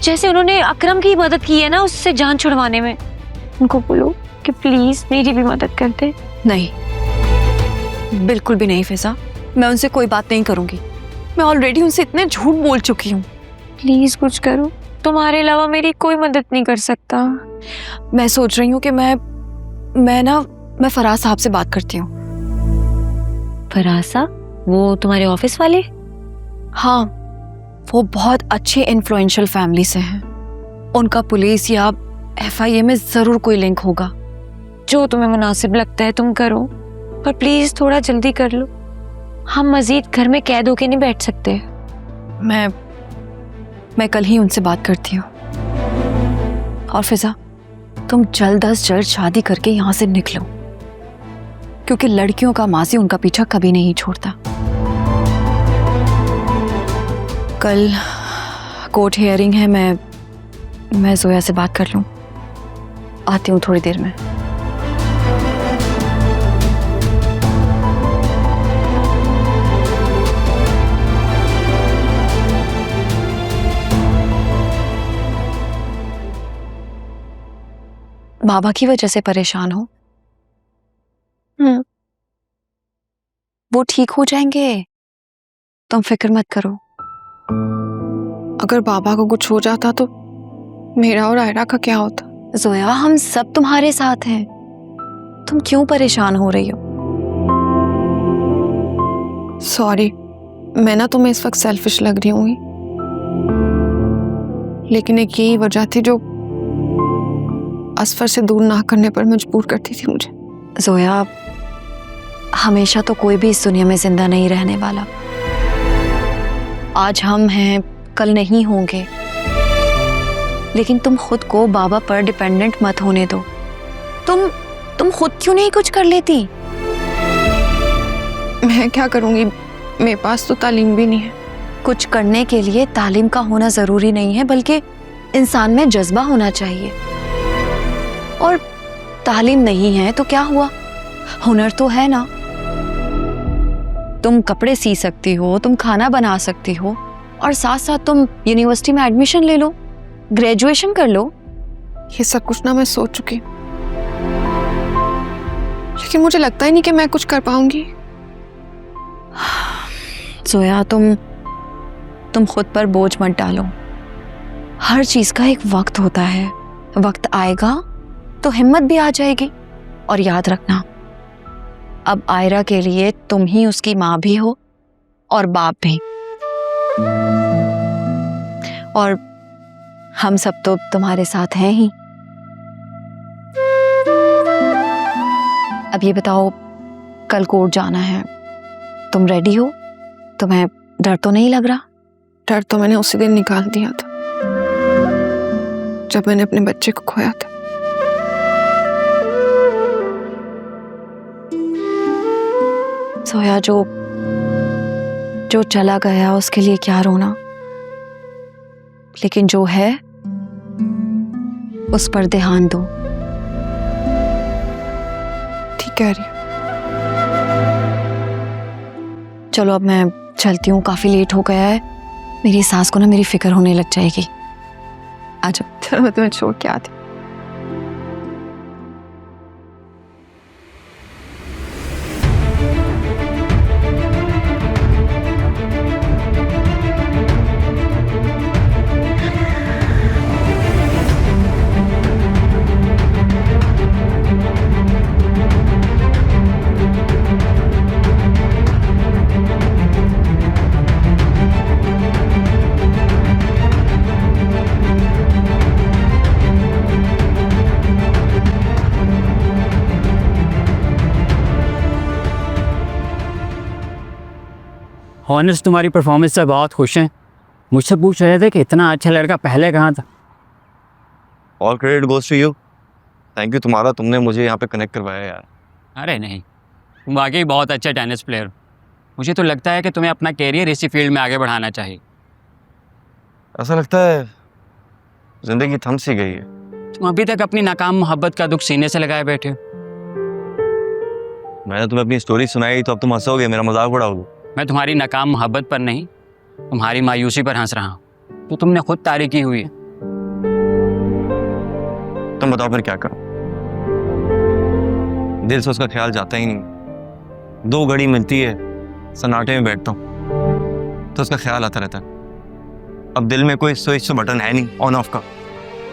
जैसे उन्होंने अकरम की मदद की है ना उससे जान छुड़वाने में। उनको बोलो कि प्लीज मेरी भी मदद कर दे। नहीं, बिल्कुल भी नहीं फिजा, मैं उनसे कोई बात नहीं करूंगी। मैं ऑलरेडी उनसे इतने झूठ बोल चुकी हूँ। प्लीज कुछ करो, तुम्हारे अलावा मेरी कोई मदद नहीं कर सकता। मैं सोच रही हूँ कि मैं फराज साहब से बात करती हूँ। फरासा? वो तुम्हारे ऑफिस वाले? हाँ, वो बहुत अच्छे इन्फ्लुएंशियल फैमिली से हैं। उनका पुलिस या FIA में जरूर कोई लिंक होगा। जो तुम्हें मुनासिब लगता है तुम करो, पर प्लीज थोड़ा जल्दी कर लो। हम मजीद घर में कैद होके नहीं बैठ सकते। मैं कल ही उनसे बात करती हूँ। और फिजा, तुम जल्द अज जल्द शादी करके यहाँ से निकलो, क्योंकि लड़कियों का मासी उनका पीछा कभी नहीं छोड़ता। कल कोर्ट हियरिंग है, मैं जोया से बात कर लूँ। आती हूँ थोड़ी देर में। बाबा की वजह से परेशान हो? वो ठीक हो जाएंगे, तुम फिक्र मत करो। अगर बाबा को कुछ हो जाता तो मेरा और आयरा का क्या होता? जोया, हम सब तुम्हारे साथ हैं, तुम क्यों परेशान हो रही हो? सॉरी, मैं ना तुम्हें इस वक्त सेल्फिश लग रही हूँ, लेकिन एक यही वजह थी जो असफर से दूर ना करने पर मजबूर करती थी मुझे। जोया, हमेशा तो कोई भी इस दुनिया में जिंदा नहीं रहने वाला। आज हम हैं, कल नहीं होंगे। लेकिन तुम खुद को बाबा पर डिपेंडेंट मत होने दो। तुम खुद क्यों नहीं कुछ कर लेती? मैं क्या करूंगी, मेरे पास तो तालीम भी नहीं है। कुछ करने के लिए तालीम का होना जरूरी नहीं है, बल्कि इंसान में जज्बा होना चाहिए। और तालीम नहीं है तो क्या हुआ, हुनर तो है ना। तुम कपड़े सी सकती हो, तुम खाना बना सकती हो, और साथ साथ तुम यूनिवर्सिटी में एडमिशन ले लो, ग्रेजुएशन कर लो। ये सब कुछ ना मैं सोच चुकी, लेकिन मुझे लगता ही नहीं कि मैं कुछ कर पाऊंगी। जोया, तुम खुद पर बोझ मत डालो। हर चीज का एक वक्त होता है, वक्त आएगा तो हिम्मत भी आ जाएगी। और याद रखना, अब आयरा के लिए तुम ही उसकी माँ भी हो और बाप भी। और हम सब तो तुम्हारे साथ हैं ही। अब ये बताओ, कल कोर्ट जाना है, तुम रेडी हो? तुम्हें डर तो नहीं लग रहा? डर तो मैंने उसी दिन निकाल दिया था जब मैंने अपने बच्चे को खोया था। सोया, जो चला गया उसके लिए क्या रोना, लेकिन जो है उस पर ध्यान दो। ठीक कह रही। चलो अब मैं चलती हूँ, काफी लेट हो गया है। मेरी सास को ना मेरी फिक्र होने लग जाएगी। आ जाओ। चलो मैं तुम्हें छोड़ के आती। ऑनर्स तुम्हारी परफॉर्मेंस से बहुत खुश हैं। मुझसे पूछ रहे थे कि इतना अच्छा लड़का पहले कहाँ था। All credit goes to you. Thank you तुम्हारा, तुमने मुझे यहाँ पे कनेक्ट करवाया यार। अरे नहीं, तुम वाकई बहुत अच्छा टेनिस प्लेयर हो। मुझे तो लगता है कि तुम्हें अपना कैरियर इसी फील्ड में आगे बढ़ाना चाहिए। ऐसा लगता है जिंदगी थम सी गई है। तुम अभी तक अपनी नाकाम मोहब्बत का दुख सीने से लगाए बैठे हो। मैंने तुम्हें अपनी स्टोरी सुनाई तो अब तुम हंसोगे, मेरा मजाक उड़ाओगे। मैं तुम्हारी नाकाम मोहब्बत पर नहीं, तुम्हारी मायूसी पर हंस रहा हूँ। तो तुमने खुद तारीफ की हुई है। तुम बताओ फिर क्या करूं? दिल से उसका ख्याल जाता ही नहीं। 2 घड़ी मिलती है, सन्नाटे में बैठता हूं तो उसका ख्याल आता रहता है। अब दिल में कोई स्विच बटन है नहीं ऑन ऑफ का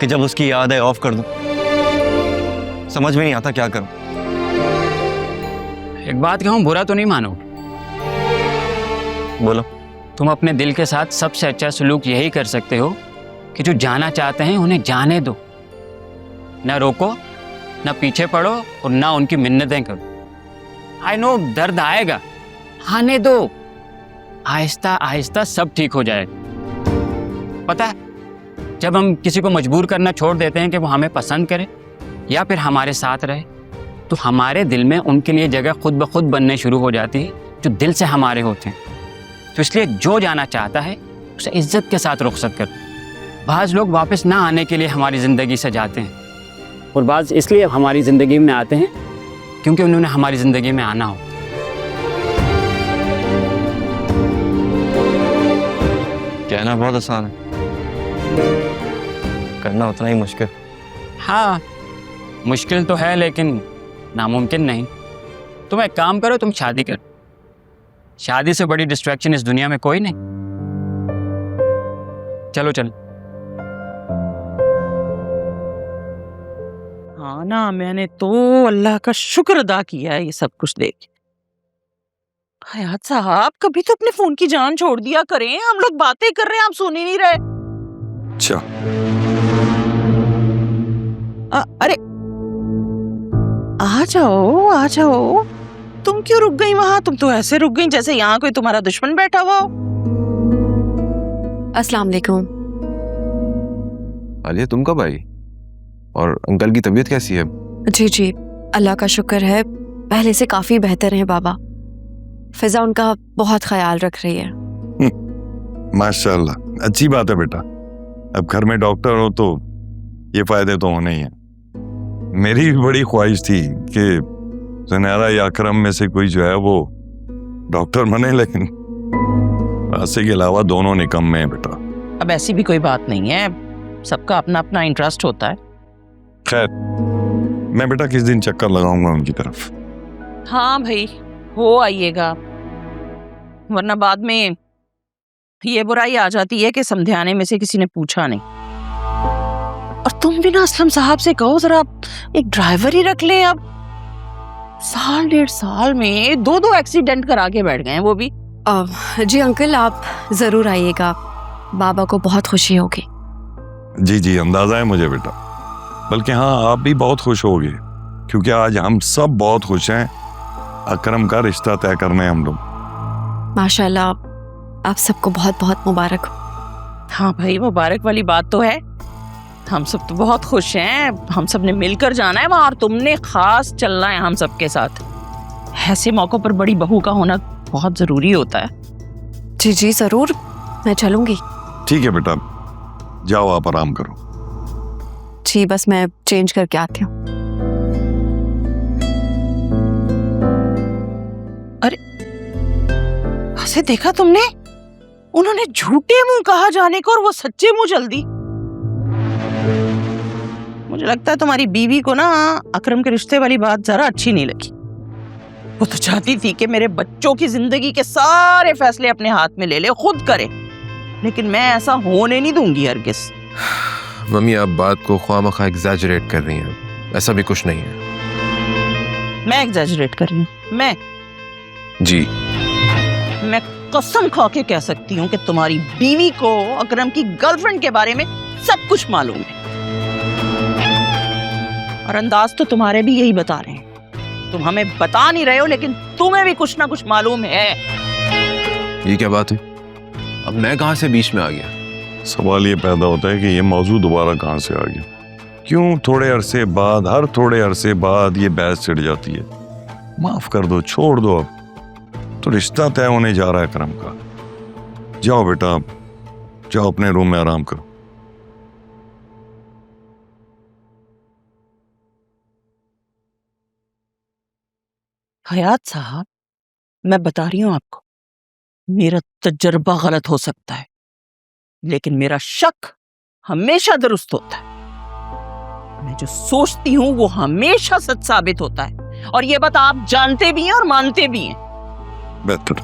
कि जब उसकी याद है ऑफ कर दूं। समझ में नहीं आता क्या करूं। एक बात कहूँ, बुरा तो नहीं मानो, बोलो। तुम अपने दिल के साथ सबसे अच्छा सलूक यही कर सकते हो कि जो जाना चाहते हैं उन्हें जाने दो। ना रोको, ना पीछे पड़ो और ना उनकी मिन्नतें करो। आई नो दर्द आएगा, आने दो। आहिस्ता आहिस्ता सब ठीक हो जाएगा। पता है, जब हम किसी को मजबूर करना छोड़ देते हैं कि वो हमें पसंद करे या फिर हमारे साथ रहे, तो हमारे दिल में उनके लिए जगह खुद ब खुद बनने शुरू हो जाती है जो दिल से हमारे होते हैं। तो इसलिए जो जाना चाहता है उसे इज्जत के साथ रुखसत करो। बाज़ लोग वापस ना आने के लिए हमारी ज़िंदगी से जाते हैं और बाज़ इसलिए हमारी ज़िंदगी में आते हैं क्योंकि उन्होंने हमारी ज़िंदगी में आना हो। कहना बहुत आसान है, करना उतना ही मुश्किल। हाँ, मुश्किल तो है लेकिन नामुमकिन नहीं। तुम एक काम करो, तुम शादी करो। शादी से बड़ी डिस्ट्रैक्शन इस दुनिया में कोई नहीं। चलो चल। हाँ ना, मैंने तो अल्लाह का शुक्र अदा किया है ये सब कुछ देख। हयात साहब, कभी तो अपने फोन की जान छोड़ दिया करें। हम लोग बातें कर रहे हैं, आप सुन ही नहीं रहे। अच्छा, अरे आ जाओ आ जाओ। तुम क्यों रुक गई वहां? तुम तो ऐसे रुक गई जैसे यहाँ कोई तुम्हारा दुश्मन बैठा हुआ हो। अस्सलाम वालेकुम। आलिया, तुम कब आई? और अंकल की तबीयत कैसी है? जी जी, अल्लाह का शुक्र है, पहले से काफी बेहतर है बाबा। फिजा उनका बहुत ख्याल रख रही है। माशाल्लाह, अच्छी बात है बेटा। अब घर में डॉक्टर हो तो ये फायदे तो होने ही हैं। मेरी भी बड़ी ख्वाहिश थी कि ज़ुनैरा या अकरम में से कोई जो है वो डॉक्टर बने, लेकिन आसे के अलावा दोनों निकम्मे हैं बेटा। अब ऐसी भी कोई बात नहीं है, सबका अपना अपना इंटरेस्ट होता है। खैर, मैं बेटा किस दिन चक्कर लगाऊंगा उनकी तरफ। हाँ भाई, हो आइएगा, वरना बाद में ये बुराई आ जाती है कि समझाने में से किसी ने पूछा नहीं। और तुम भी ना असलम साहब से कहो जरा एक ड्राइवर ही रख लें। अब 1.5 साल में 2 एक्सीडेंट करा के बैठ गए हैं वो भी। जी अंकल, आप जरूर आइएगा, बाबा को बहुत खुशी होगी। जी जी, अंदाजा है मुझे बेटा। बल्कि हाँ, आप भी बहुत खुश होगे क्योंकि आज हम सब बहुत खुश हैं। अकरम का रिश्ता तय करने हम लोग। माशाल्लाह, आप सबको बहुत बहुत मुबारक हो। हाँ भाई, मुबारक वाली बात तो है। हम सब तो बहुत खुश हैं। हम सब ने मिलकर जाना है वहाँ, और तुमने खास चलना है हम सब के साथ। ऐसे मौकों पर बड़ी बहू का होना बहुत जरूरी होता है। जी जी जरूर, मैं चलूंगी। ठीक है बेटा, जाओ आप आराम करो। जी, बस मैं चेंज करके आती हूँ। अरे ऐसे देखा तुमने? उन्होंने झूठे मुंह कहा जाने को और वो सच्चे मुंह चल दी। मुझे लगता है तुम्हारी बीवी को ना अकरम के रिश्ते वाली बात जरा अच्छी नहीं लगी। वो तो चाहती थी कि मेरे बच्चों की जिंदगी के सारे फैसले अपने हाथ में ले ले, खुद करे, लेकिन मैं ऐसा होने नहीं दूंगी हरगिज़। मम्मी, आप बात को ख्वामखा एग्जैजरेट कर रही हैं। ऐसा भी कुछ नहीं है। मैं एग्जैजरेट कर रही हूँ? मैं जी, कसम खा के कह सकती हूँ कि तुम्हारी बीवी को अकरम की गर्लफ्रेंड के बारे में सब कुछ मालूम है, और अंदाज तो तुम्हारे भी यही बता रहे हैं। तुम हमें बता नहीं रहे हो, लेकिन तुम्हें भी कुछ ना कुछ मालूम है। ये क्या बात है? अब मैं कहाँ से बीच में आ गया? सवाल ये पैदा होता है कि ये मौजूद दोबारा कहाँ से आ गया। क्यों थोड़े अरसे बाद, हर थोड़े अरसे बाद ये बहस छिड़ जाती है। माफ कर दो, छोड़ दो। अब तो रिश्ता तय होने जा रहा है करम का। जाओ बेटा, जाओ अपने रूम में आराम करो। हयात साहब, मैं बता रही हूँ आपको, मेरा तजर्बा गलत हो सकता है, लेकिन मेरा शक हमेशा दुरुस्त होता है। मैं जो सोचती हूँ वो हमेशा सच साबित होता है, और ये बात आप जानते भी हैं और मानते भी हैं। बेहतर।